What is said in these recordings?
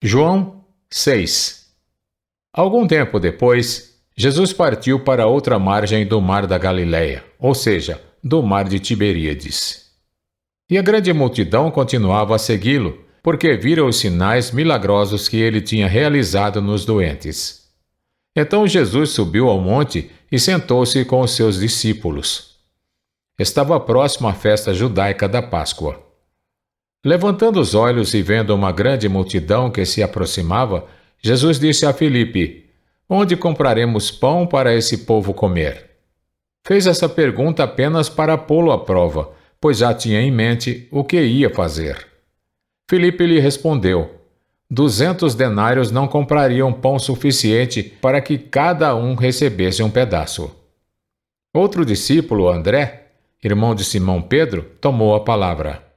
João 6. Algum tempo depois, Jesus partiu para outra margem do mar da Galileia, ou seja, do mar de Tiberíades. E a grande multidão continuava a segui-lo, porque viram os sinais milagrosos que ele tinha realizado nos doentes. Então Jesus subiu ao monte e sentou-se com os seus discípulos. Estava próximo à festa judaica da Páscoa. Levantando os olhos e vendo uma grande multidão que se aproximava, Jesus disse a Filipe: Onde compraremos pão para esse povo comer? Fez essa pergunta apenas para pô-lo à prova, pois já tinha em mente o que ia fazer. Filipe lhe respondeu: 200 denários não comprariam pão suficiente para que cada um recebesse um pedaço. Outro discípulo, André, irmão de Simão Pedro, tomou a palavra.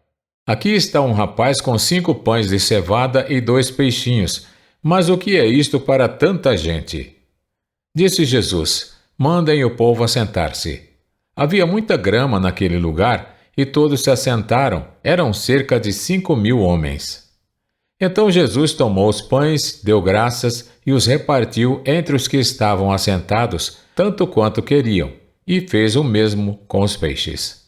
Aqui está um rapaz com 5 pães de cevada e 2 peixinhos, mas o que é isto para tanta gente? Disse Jesus: Mandem o povo assentar-se. Havia muita grama naquele lugar, e todos se assentaram, eram cerca de 5.000 homens. Então Jesus tomou os pães, deu graças e os repartiu entre os que estavam assentados, tanto quanto queriam, e fez o mesmo com os peixes.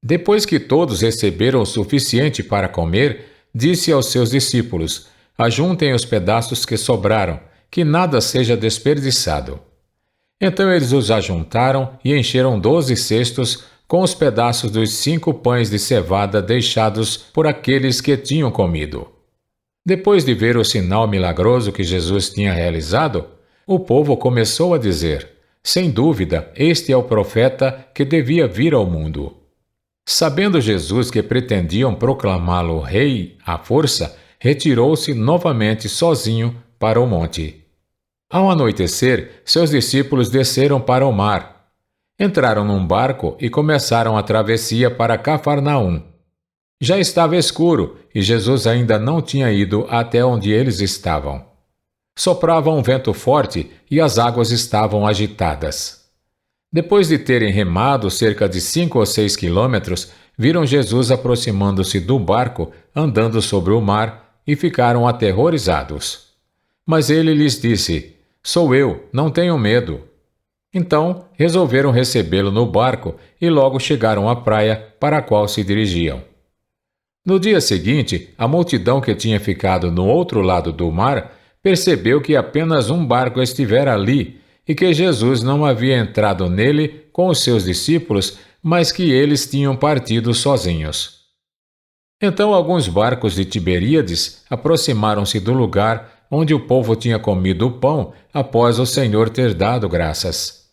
Depois que todos receberam o suficiente para comer, disse aos seus discípulos: Ajuntem os pedaços que sobraram, que nada seja desperdiçado. Então eles os ajuntaram e encheram 12 cestos com os pedaços dos 5 pães de cevada deixados por aqueles que tinham comido. Depois de ver o sinal milagroso que Jesus tinha realizado, o povo começou a dizer: Sem dúvida, este é o profeta que devia vir ao mundo. Sabendo Jesus que pretendiam proclamá-lo rei à força, retirou-se novamente sozinho para o monte. Ao anoitecer, seus discípulos desceram para o mar. Entraram num barco e começaram a travessia para Cafarnaum. Já estava escuro e Jesus ainda não tinha ido até onde eles estavam. Soprava um vento forte e as águas estavam agitadas. Depois de terem remado cerca de 5 ou 6 quilômetros, viram Jesus aproximando-se do barco, andando sobre o mar, e ficaram aterrorizados. Mas ele lhes disse: Sou eu, não tenham medo. Então resolveram recebê-lo no barco e logo chegaram à praia para a qual se dirigiam. No dia seguinte, a multidão que tinha ficado no outro lado do mar percebeu que apenas um barco estivera ali e que Jesus não havia entrado nele com os seus discípulos, mas que eles tinham partido sozinhos. Então alguns barcos de Tiberíades aproximaram-se do lugar onde o povo tinha comido o pão após o Senhor ter dado graças.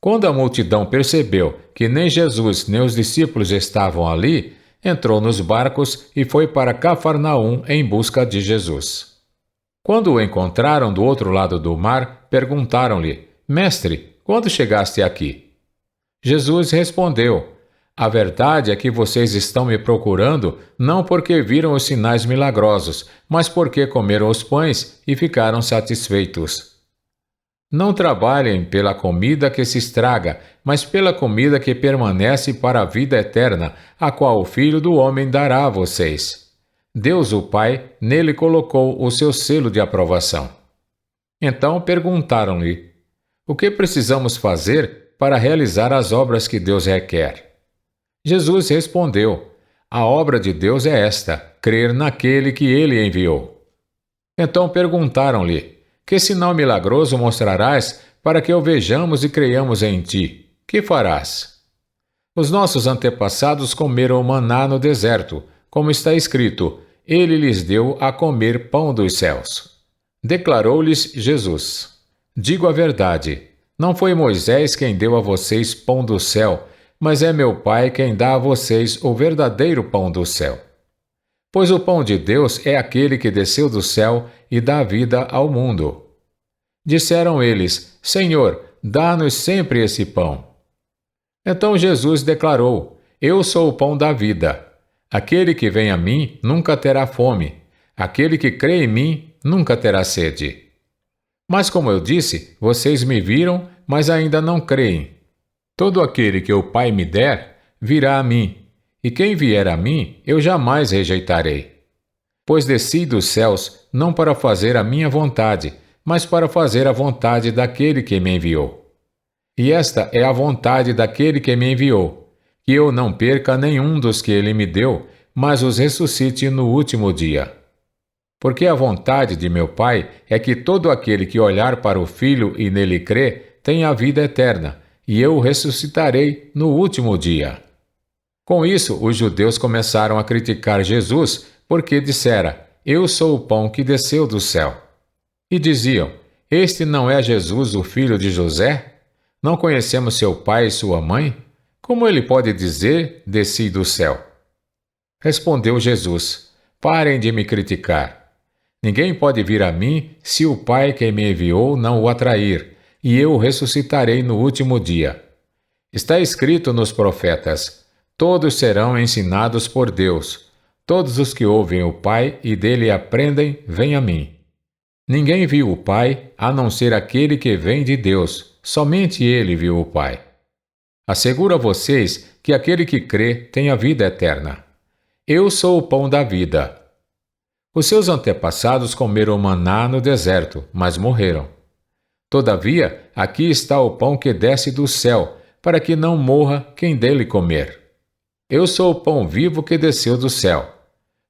Quando a multidão percebeu que nem Jesus nem os discípulos estavam ali, entrou nos barcos e foi para Cafarnaum em busca de Jesus. Quando o encontraram do outro lado do mar, perguntaram-lhe: Mestre, quando chegaste aqui? Jesus respondeu: A verdade é que vocês estão me procurando não porque viram os sinais milagrosos, mas porque comeram os pães e ficaram satisfeitos. Não trabalhem pela comida que se estraga, mas pela comida que permanece para a vida eterna, a qual o Filho do Homem dará a vocês. Deus, o Pai, nele colocou o seu selo de aprovação. Então perguntaram-lhe: O que precisamos fazer para realizar as obras que Deus requer? Jesus respondeu: A obra de Deus é esta, crer naquele que ele enviou. Então perguntaram-lhe: Que sinal milagroso mostrarás para que o vejamos e creiamos em ti? Que farás? Os nossos antepassados comeram maná no deserto, como está escrito: Ele lhes deu a comer pão dos céus. Declarou-lhes Jesus: Digo a verdade, não foi Moisés quem deu a vocês pão do céu, mas é meu Pai quem dá a vocês o verdadeiro pão do céu. Pois o pão de Deus é aquele que desceu do céu e dá vida ao mundo. Disseram eles: Senhor, dá-nos sempre esse pão. Então Jesus declarou: Eu sou o pão da vida. Aquele que vem a mim nunca terá fome. Aquele que crê em mim nunca terá sede. Mas como eu disse, vocês me viram, mas ainda não creem. Todo aquele que o Pai me der, virá a mim, e quem vier a mim, eu jamais rejeitarei. Pois desci dos céus não para fazer a minha vontade, mas para fazer a vontade daquele que me enviou. E esta é a vontade daquele que me enviou, que eu não perca nenhum dos que ele me deu, mas os ressuscite no último dia. Porque a vontade de meu Pai é que todo aquele que olhar para o Filho e nele crê tenha a vida eterna, e eu o ressuscitarei no último dia. Com isso, os judeus começaram a criticar Jesus, porque dissera: Eu sou o pão que desceu do céu. E diziam: Este não é Jesus, o filho de José? Não conhecemos seu pai e sua mãe? Como ele pode dizer: Desci do céu? Respondeu Jesus: Parem de me criticar. Ninguém pode vir a mim se o Pai que me enviou não o atrair, e eu o ressuscitarei no último dia. Está escrito nos profetas: Todos serão ensinados por Deus. Todos os que ouvem o Pai e dele aprendem, vêm a mim. Ninguém viu o Pai, a não ser aquele que vem de Deus. Somente ele viu o Pai. Asseguro a vocês que aquele que crê tem a vida eterna. Eu sou o pão da vida. Os seus antepassados comeram maná no deserto, mas morreram. Todavia, aqui está o pão que desce do céu, para que não morra quem dele comer. Eu sou o pão vivo que desceu do céu.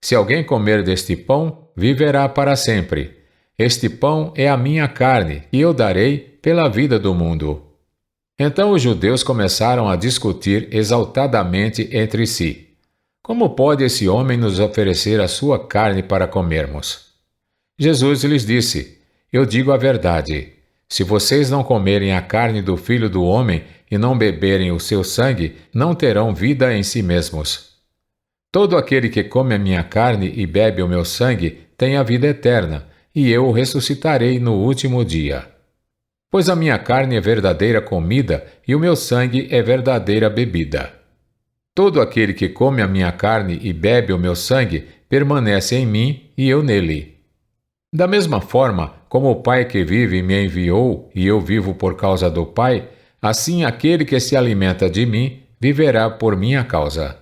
Se alguém comer deste pão, viverá para sempre. Este pão é a minha carne, e eu darei pela vida do mundo. Então os judeus começaram a discutir exaltadamente entre si: Como pode esse homem nos oferecer a sua carne para comermos? Jesus lhes disse: Eu digo a verdade. Se vocês não comerem a carne do Filho do Homem e não beberem o seu sangue, não terão vida em si mesmos. Todo aquele que come a minha carne e bebe o meu sangue tem a vida eterna, e eu o ressuscitarei no último dia. Pois a minha carne é verdadeira comida e o meu sangue é verdadeira bebida. Todo aquele que come a minha carne e bebe o meu sangue permanece em mim e eu nele. Da mesma forma, como o Pai que vive me enviou e eu vivo por causa do Pai, assim aquele que se alimenta de mim viverá por minha causa.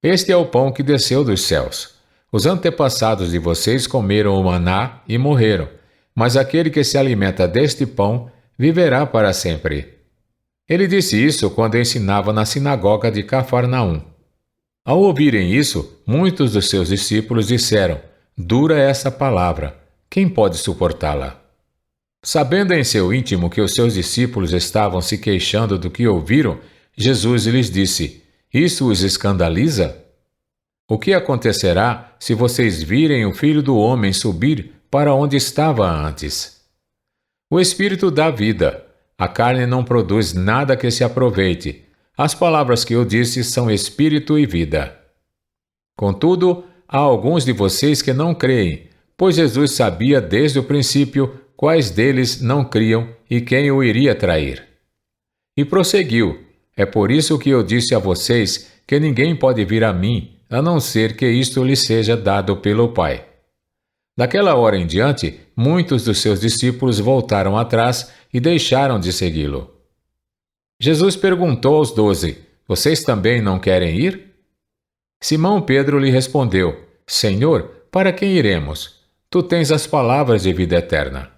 Este é o pão que desceu dos céus. Os antepassados de vocês comeram o maná e morreram, mas aquele que se alimenta deste pão viverá para sempre. Ele disse isso quando ensinava na sinagoga de Cafarnaum. Ao ouvirem isso, muitos dos seus discípulos disseram: Dura é essa palavra, quem pode suportá-la? Sabendo em seu íntimo que os seus discípulos estavam se queixando do que ouviram, Jesus lhes disse: Isso os escandaliza? O que acontecerá se vocês virem o Filho do Homem subir para onde estava antes? O Espírito dá vida. A carne não produz nada que se aproveite. As palavras que eu disse são espírito e vida. Contudo, há alguns de vocês que não creem, pois Jesus sabia desde o princípio quais deles não criam e quem o iria trair. E prosseguiu: É por isso que eu disse a vocês que ninguém pode vir a mim, a não ser que isto lhe seja dado pelo Pai. Daquela hora em diante, muitos dos seus discípulos voltaram atrás e deixaram de segui-lo. Jesus perguntou aos 12: Vocês também não querem ir? Simão Pedro lhe respondeu: Senhor, para quem iremos? Tu tens as palavras de vida eterna.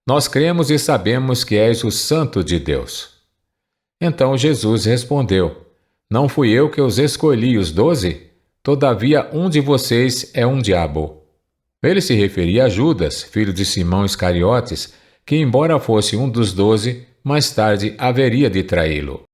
Nós cremos e sabemos que és o Santo de Deus. Então Jesus respondeu: Não fui eu que os escolhi os 12? Todavia um de vocês é um diabo. Ele se referia a Judas, filho de Simão Iscariotes, que embora fosse um dos 12, mais tarde haveria de traí-lo.